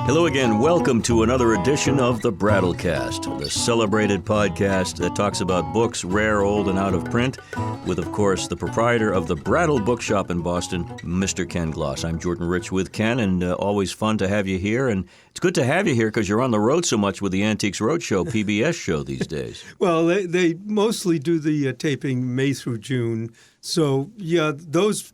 Hello again. Welcome to another edition of the Brattlecast, the celebrated podcast that talks about books rare, old, and out of print, with, of course, the proprietor of the Brattle bookshop in Boston, Mr. Ken Gloss. I'm Jordan Rich with Ken, and always fun to have you here. And it's good to have you here because you're on the road so much with the Antiques Roadshow PBS show these days. Well, they mostly do the taping May through June. So, yeah, those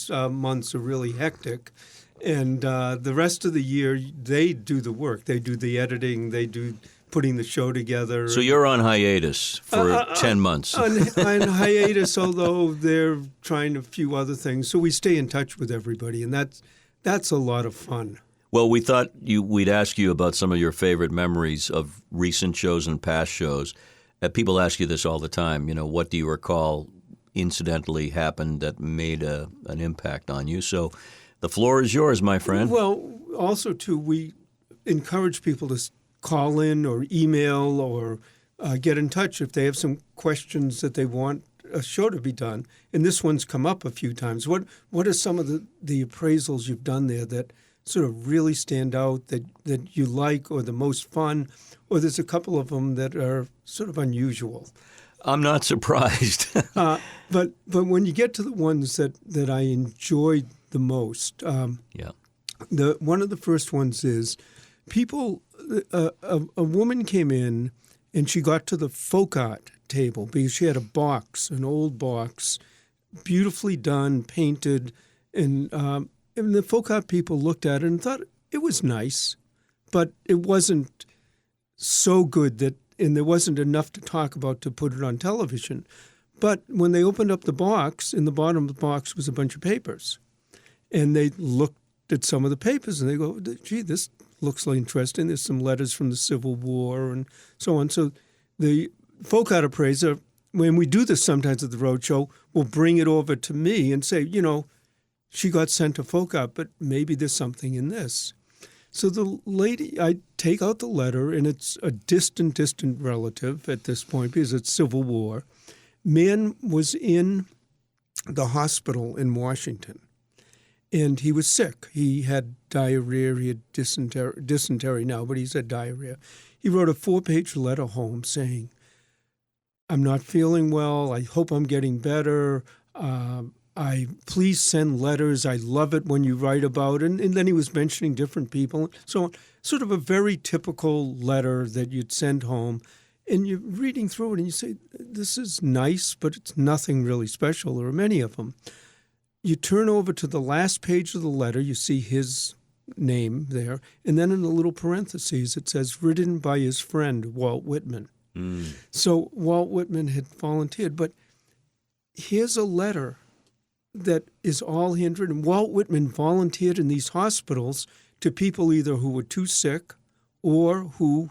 months are really hectic. And the rest of the year, they do the work. They do the editing. They do putting the show together. So you're on hiatus for 10 months. on hiatus, although they're trying a few other things. So we stay in touch with everybody, and that's a lot of fun. Well, we thought we'd ask you about some of your favorite memories of recent shows and past shows. People ask you this all the time. You know, what do you recall incidentally happened that made an impact on you? So the floor is yours, my friend. Well, also, too, we encourage people to call in or email or get in touch if they have some questions that they want a show to be done. And this one's come up a few times. What are some of the appraisals you've done there that sort of really stand out, that you like, or the most fun? Or there's a couple of them that are sort of unusual. I'm not surprised. But when you get to the ones that I enjoyed the most, one of the first ones is people. A woman came in and she got to the folk art table because she had a box, an old box, beautifully done, painted, and the folk art people looked at it and thought it was nice, but it wasn't so good and there wasn't enough to talk about to put it on television. But when they opened up the box, in the bottom of the box was a bunch of papers. And they looked at some of the papers and they go, gee, this looks like interesting. There's some letters from the Civil War and so on. So the folk art appraiser, when we do this sometimes at the Roadshow, will bring it over to me and say, you know, she got sent to folk art, but maybe there's something in this. So the lady, I take out the letter, and it's a distant relative at this point because it's Civil War. Man was in the hospital in Washington, and he was sick. He had diarrhea. He had dysentery now, but he's had diarrhea. He wrote a 4-page letter home saying, I'm not feeling well. I hope I'm getting better. Please send letters. I love it when you write about it. And then he was mentioning different people. So sort of a very typical letter that you'd send home. And you're reading through it and you say, this is nice, but it's nothing really special. There are many of them. You turn over to the last page of the letter, you see his name there, and then in the little parentheses it says, written by his friend, Walt Whitman. So Walt Whitman had volunteered, but here's a letter that is all handwritten. Walt Whitman volunteered in these hospitals to people either who were too sick or who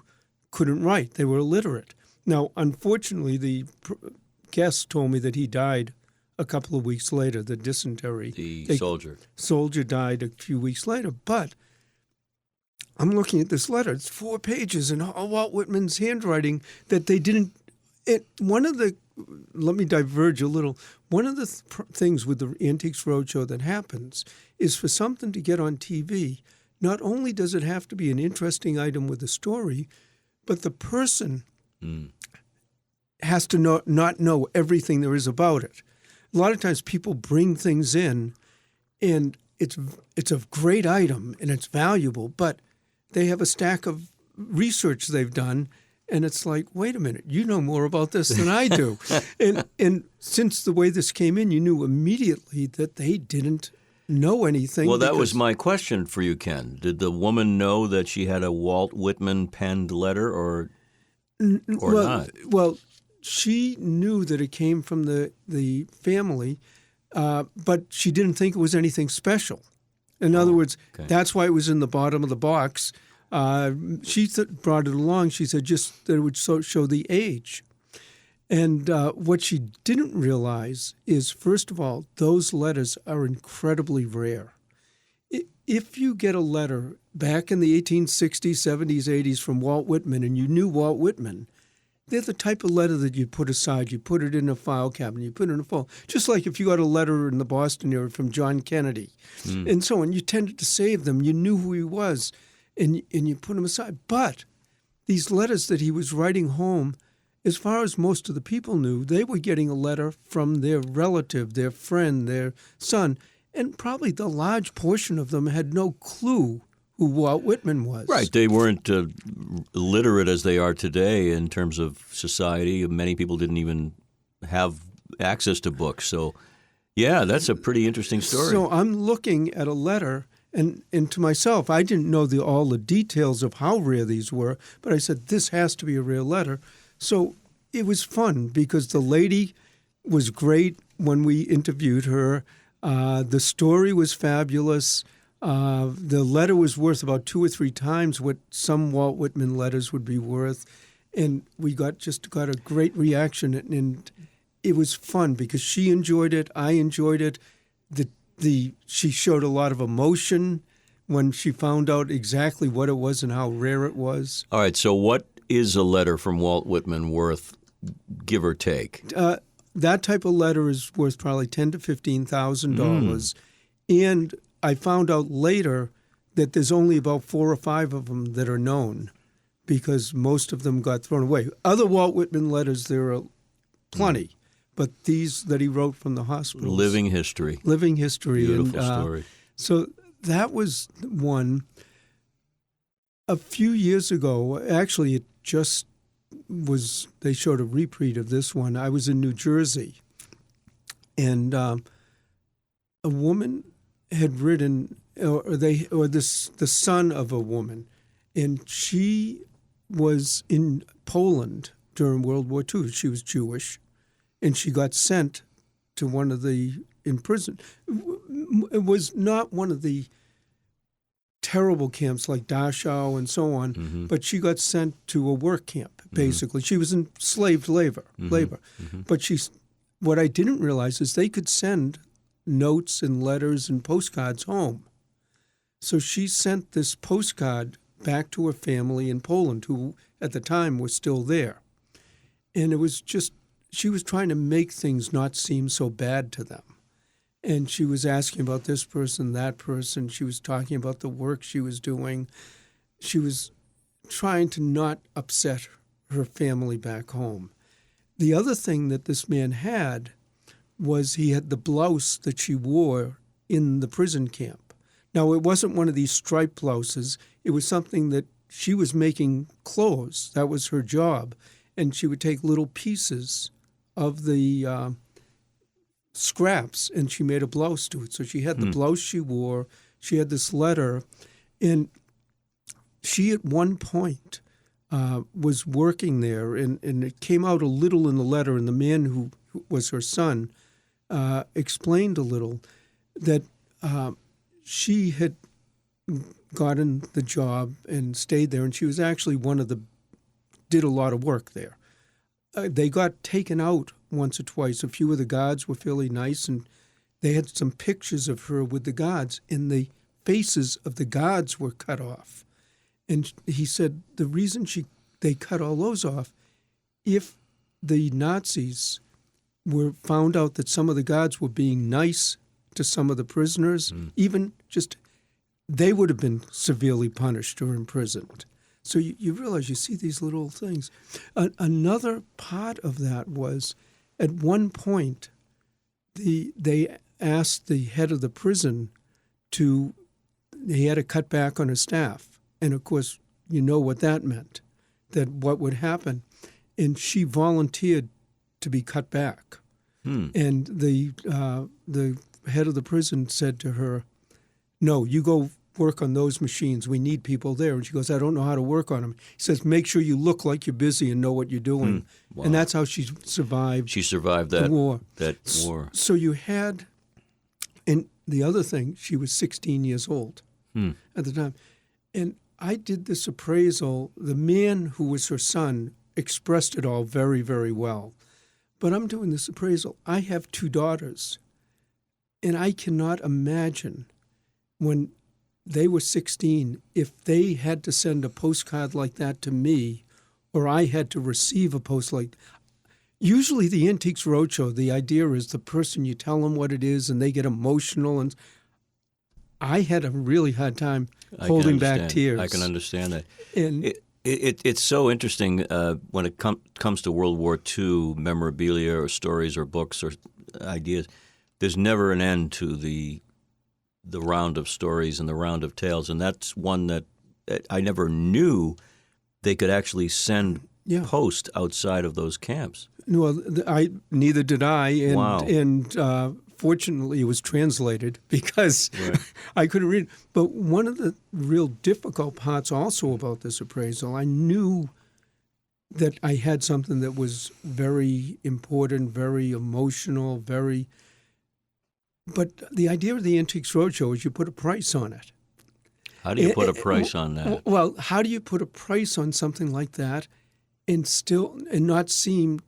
couldn't write. They were illiterate. Now, unfortunately, the guest told me that he died a couple of weeks later, the dysentery. The soldier. Soldier died a few weeks later. But I'm looking at this letter. It's 4 pages in Walt Whitman's handwriting that they didn't. Let me diverge a little. One of the things with the Antiques Roadshow that happens is for something to get on TV, not only does it have to be an interesting item with a story, but the person has to not know everything there is about it. A lot of times people bring things in, and it's a great item, and it's valuable, but they have a stack of research they've done, and it's like, wait a minute, you know more about this than I do. and since the way this came in, you knew immediately that they didn't know anything. Well, that was my question for you, Ken. Did the woman know that she had a Walt Whitman penned letter or not? Well, she knew that it came from the family, but she didn't think it was anything special. In other words, that's why it was in the bottom of the box. She brought it along. She said just that it would show the age. And what she didn't realize is, first of all, those letters are incredibly rare. If you get a letter back in the 1860s, 70s, 80s from Walt Whitman, and you knew Walt Whitman, they're the type of letter that you put aside. You put it in a file cabinet. You put it in a file. Just like if you got a letter in the Boston area from John Kennedy and so on, you tended to save them. You knew who he was. and you put them aside. But these letters that he was writing home, as far as most of the people knew, they were getting a letter from their relative, their friend, their son, and probably the large portion of them had no clue who Walt Whitman was. Right. They weren't literate as they are today in terms of society. Many people didn't even have access to books. So, yeah, that's a pretty interesting story. So I'm looking at a letter, and to myself, I didn't know all the details of how rare these were, but I said, this has to be a rare letter. So it was fun because the lady was great when we interviewed her. The story was fabulous. The letter was worth about 2 or 3 times what some Walt Whitman letters would be worth. And we got a great reaction. And it was fun because she enjoyed it. I enjoyed it. She showed a lot of emotion when she found out exactly what it was and how rare it was. All right. So what is a letter from Walt Whitman worth, give or take? That type of letter is worth probably $10,000 to $15,000. And I found out later that there's only about 4 or 5 of them that are known because most of them got thrown away. Other Walt Whitman letters, there are plenty, but these that he wrote from the hospital. Living history. Living history. Beautiful story. So that was one. A few years ago, actually it just they showed a reprint of this one. I was in New Jersey, and a woman had written, the son of a woman, and she was in Poland during World War II. She was Jewish, and she got sent to one of the in prison. It was not one of the terrible camps like Dachau and so on, but she got sent to a work camp, basically. She was enslaved labor. But what I didn't realize is they could send notes and letters and postcards home. So she sent this postcard back to her family in Poland, who at the time was still there. And it was just, she was trying to make things not seem so bad to them. And she was asking about this person, that person. She was talking about the work she was doing. She was trying to not upset her family back home. The other thing that this man had was he had the blouse that she wore in the prison camp. Now, it wasn't one of these striped blouses. It was something that she was making clothes. That was her job. And she would take little pieces of the scraps, and she made a blouse to it. So she had the blouse she wore. She had this letter. And she, at one point, was working there, and it came out a little in the letter, and the man who was her son explained a little that she had gotten the job and stayed there, and she was actually did a lot of work there. They got taken out once or twice. A few of the guards were fairly nice, and they had some pictures of her with the guards, and the faces of the guards were cut off. And he said the reason they cut all those off, if the Nazis found out that some of the guards were being nice to some of the prisoners, even just, they would have been severely punished or imprisoned. So you realize, you see these little things. Another part of that was, at one point, they asked the head of the prison he had to cut back on his staff. And, of course, you know what that meant, that what would happen. And she volunteered to be cut back. And the head of the prison said to her, no, you go work on those machines. We need people there. And she goes, I don't know how to work on them. He says, make sure you look like you're busy and know what you're doing. Wow. And that's how she survived. She survived that war. So you had, and the other thing, she was 16 years old at the time. And I did this appraisal. The man who was her son expressed it all very, very well. But I'm doing this appraisal. I have 2 daughters, and I cannot imagine when they were 16 if they had to send a postcard like that to me, or I had to receive a post like. Usually the Antiques Roadshow, the idea is the person, you tell them what it is, and they get emotional. And I had a really hard time holding back tears. I can understand that. And it's so interesting when it comes to World War II memorabilia or stories or books or ideas. There's never an end to the round of stories and the round of tales, and that's one that I never knew they could actually send post outside of those camps. Well, neither did I, and Wow. and fortunately it was translated because I couldn't read it. But one of the real difficult parts also about this appraisal, I knew that I had something that was very important, very emotional, but the idea of the Antiques Roadshow is you put a price on it. How do you put a price on that? Well, how do you put a price on something like that and not seem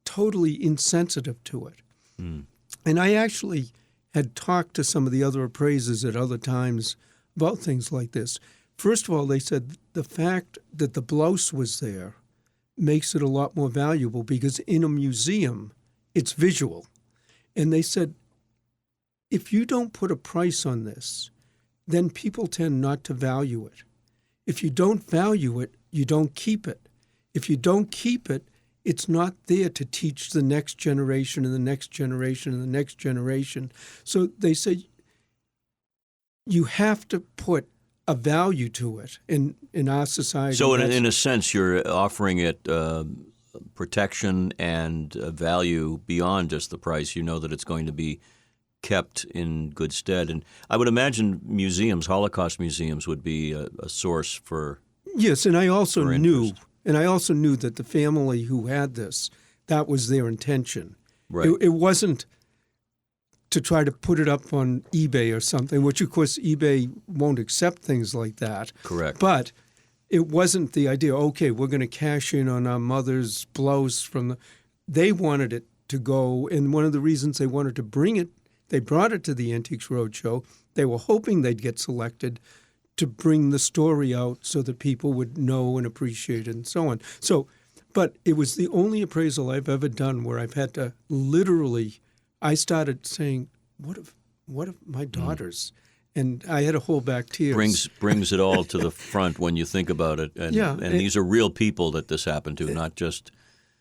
totally insensitive to it? Mm. And I actually had talked to some of the other appraisers at other times about things like this. First of all, they said the fact that the blouse was there makes it a lot more valuable because in a museum, it's visual. And they said, if you don't put a price on this, then people tend not to value it. If you don't value it, you don't keep it. If you don't keep it, it's not there to teach the next generation and the next generation and the next generation. So they say you have to put a value to it in our society. So in a sense, you're offering it protection and value beyond just the price. You know that it's going to be kept in good stead. And I would imagine museums, Holocaust museums, would be a source for Yes, and I also knew interest. And I also knew that the family who had this, that was their intention. Right. It wasn't to try to put it up on eBay or something, which, of course, eBay won't accept things like that. Correct. But it wasn't the idea, okay, we're going to cash in on our mother's blouse from the... They wanted it to go, and one of the reasons they wanted to bring it, they brought it to the Antiques Roadshow. They were hoping they'd get selected to bring the story out so that people would know and appreciate it and so on. So, but it was the only appraisal I've ever done where I've had to literally, I started saying, what if my daughters? And I had to hold back tears. Brings it all to the front when you think about it. And, and these are real people that this happened to, not just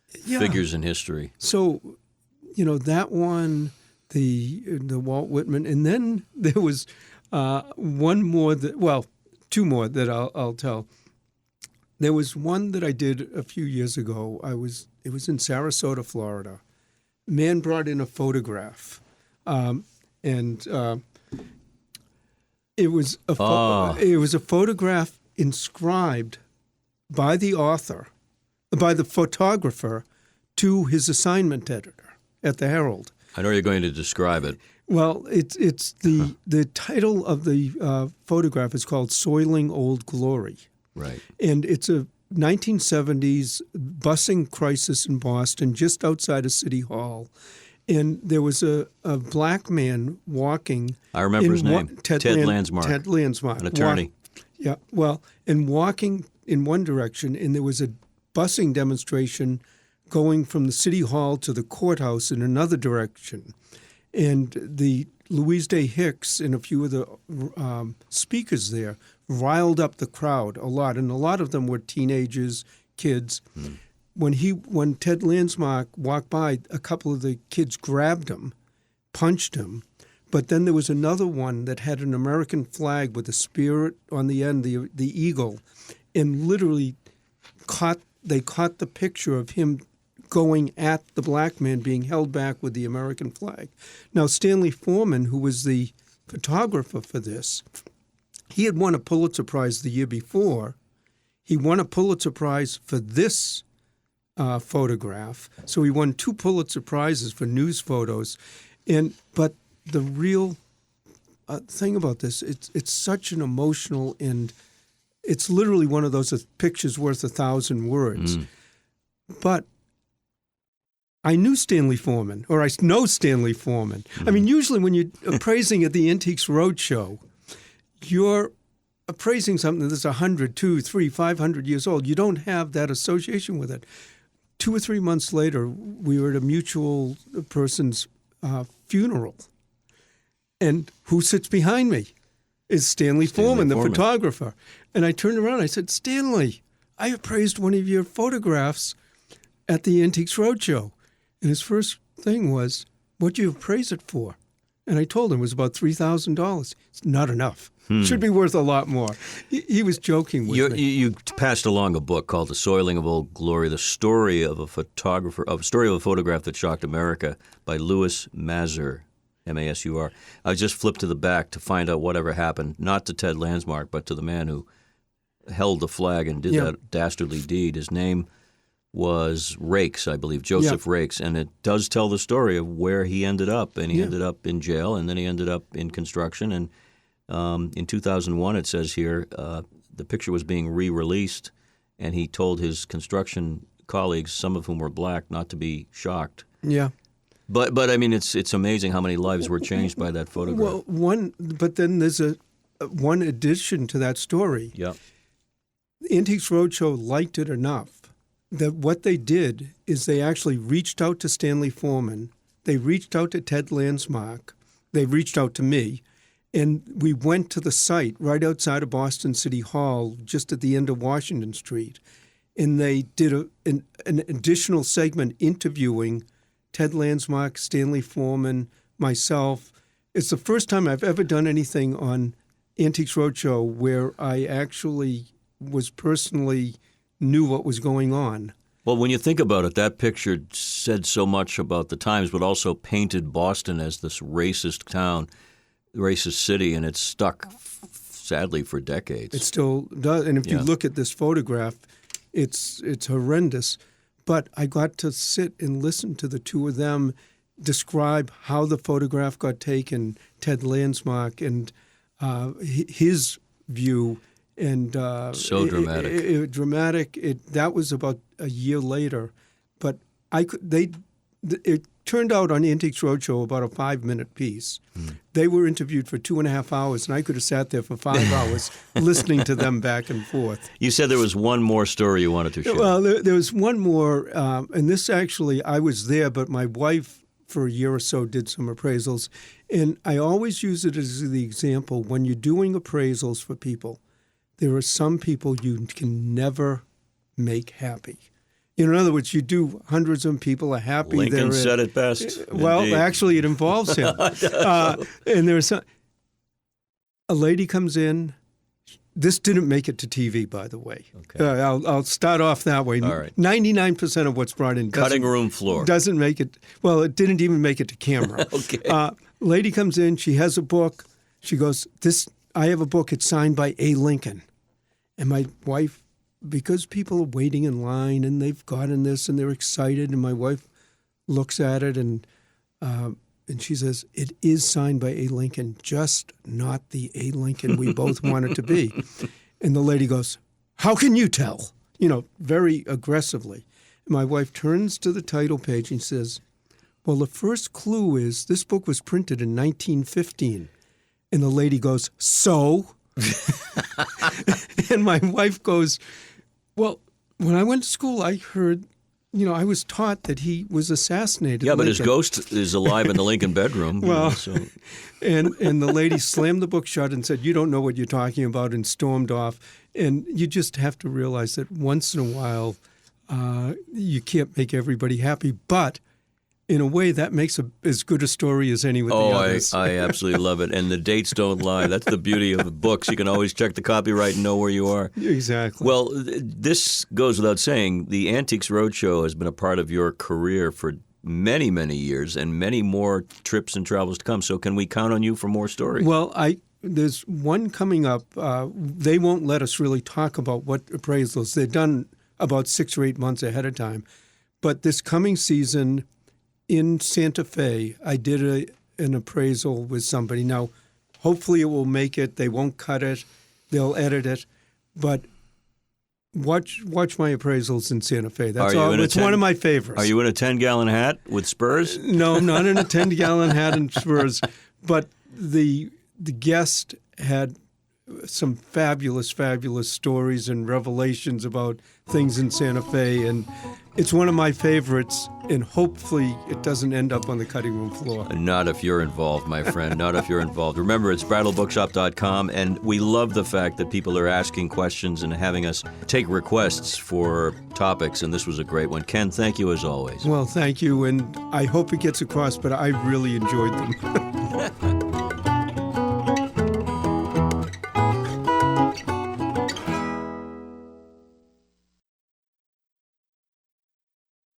figures in history. So, that one, the Walt Whitman, and then there was one more two more that I'll tell. There was one that I did a few years ago. It was in Sarasota, Florida. A man brought in a photograph, and it was a photograph inscribed by the author, by the photographer, to his assignment editor at the Herald. I know you're going to describe it. Well, it's the title of the photograph is called "Soiling Old Glory." Right. And it's a 1970s busing crisis in Boston, just outside of City Hall. And there was a black man walking. I remember his name, Ted Landsmark. Ted Landsmark. An attorney. And walking in one direction, and there was a busing demonstration going from the City Hall to the courthouse in another direction. And the Louise Day Hicks and a few of the speakers there riled up the crowd a lot, and a lot of them were teenagers, kids. Mm. When Ted Landsmark walked by, a couple of the kids grabbed him, punched him, but then there was another one that had an American flag with a spear on the end, the eagle, and literally caught the picture of him going at the black man being held back with the American flag. Now, Stanley Foreman, who was the photographer for this, he had won a Pulitzer Prize the year before. He won a Pulitzer Prize for this photograph. So he won 2 Pulitzer Prizes for news photos. But the real thing about this, it's such an emotional, and it's literally one of those pictures worth 1,000 words. Mm. But I knew Stanley Foreman, or I know Stanley Foreman. Mm. I mean, usually when you're appraising at the Antiques Roadshow, you're appraising something that's 100, 200, 300, 500 years old. You don't have that association with it. 2 or 3 months later, we were at a mutual person's funeral. And who sits behind me? is Stanley Foreman, the photographer. And I turned around, I said, Stanley, I appraised one of your photographs at the Antiques Roadshow. And his first thing was, what'd you appraise it for? And I told him it was about $3,000. It's not enough. Should be worth a lot more. He was joking with me. You passed along a book called The Soiling of Old Glory, the story of a photograph that shocked America by Louis Masur, M-A-S-U-R. I just flipped to the back to find out whatever happened, not to Ted Landsmark, but to the man who held the flag and did that dastardly deed. His name was Rakes, I believe, Joseph Rakes, and it does tell the story of where he ended up, and he ended up in jail, and then he ended up in construction, and in 2001, it says here, the picture was being re-released, and he told his construction colleagues, some of whom were black, not to be shocked. Yeah. But I mean, it's amazing how many lives were changed by that photograph. Well, but then there's one addition to that story. Yeah. Antiques Roadshow liked it enough that what they did is they actually reached out to Stanley Foreman. They reached out to Ted Landsmark. They reached out to me. And we went to the site right outside of Boston City Hall, just at the end of Washington Street. And they did an additional segment interviewing Ted Landsmark, Stanley Foreman, myself. It's the first time I've ever done anything on Antiques Roadshow where I actually was personally knew what was going on. Well, when you think about it, that picture said so much about the times, but also painted Boston as this racist town, racist city, and it's stuck, sadly, for decades. It still does. And if you look at this photograph, it's horrendous. But I got to sit and listen to the two of them describe how the photograph got taken, Ted Landsmark, and his view. And so dramatic. Dramatic. That was about a year later. But it turned out on Antiques Roadshow about a 5-minute piece. They were interviewed for 2.5 hours, and I could have sat there for 5 hours listening to them back and forth. You said there was one more story you wanted to share. Well, there was one more, and this actually, I was there, but my wife for a year or so did some appraisals. And I always use it as the example. When you're doing appraisals for people, there are some people you can never make happy. In other words, you do hundreds of people are happy. Lincoln said it best. Well, Indeed. Actually, it involves him. And there's a lady comes in. This didn't make it to TV, by the way. Okay. I'll start off that way. All right. 99% of what's brought in cutting room floor doesn't make it. Well, it didn't even make it to camera. Okay. Lady comes in. She has a book. She goes, I have a book. It's signed by A. Lincoln. And my wife, because people are waiting in line and they've gotten this and they're excited, and my wife looks at it and she says, it is signed by A. Lincoln, just not the A. Lincoln we both want it to be. And the lady goes, how can you tell? Very aggressively. And my wife turns to the title page and says, well, the first clue is this book was printed in 1915. And the lady goes, so? And my wife goes, well, when I went to school, I heard, I was taught that he was assassinated. Yeah, but his ghost is alive in the Lincoln bedroom. Well, and the lady slammed the book shut and said, you don't know what you're talking about, and stormed off. And you just have to realize that once in a while, you can't make everybody happy. But in a way, that makes as good a story as any with the others. I absolutely love it. And the dates don't lie. That's the beauty of books. You can always check the copyright and know where you are. Exactly. Well, this goes without saying. The Antiques Roadshow has been a part of your career for many, many years, and many more trips and travels to come. So can we count on you for more stories? Well, there's one coming up. They won't let us really talk about what appraisals. They're done about 6 or 8 months ahead of time. But this coming season in Santa Fe, I did an appraisal with somebody. Now, hopefully it will make it. They won't cut it. They'll edit it. But watch my appraisals in Santa Fe. That's all. It's one of my favorites. Are you in a 10-gallon hat with spurs? No, I'm not in a 10-gallon hat and spurs. But the guest some fabulous, fabulous stories and revelations about things in Santa Fe, and it's one of my favorites, and hopefully it doesn't end up on the cutting room floor. Not if you're involved, my friend. Not if you're involved. Remember, it's brattlebookshop.com, and we love the fact that people are asking questions and having us take requests for topics, and this was a great one. Ken, thank you as always. Well, thank you, and I hope it gets across, but I really enjoyed them.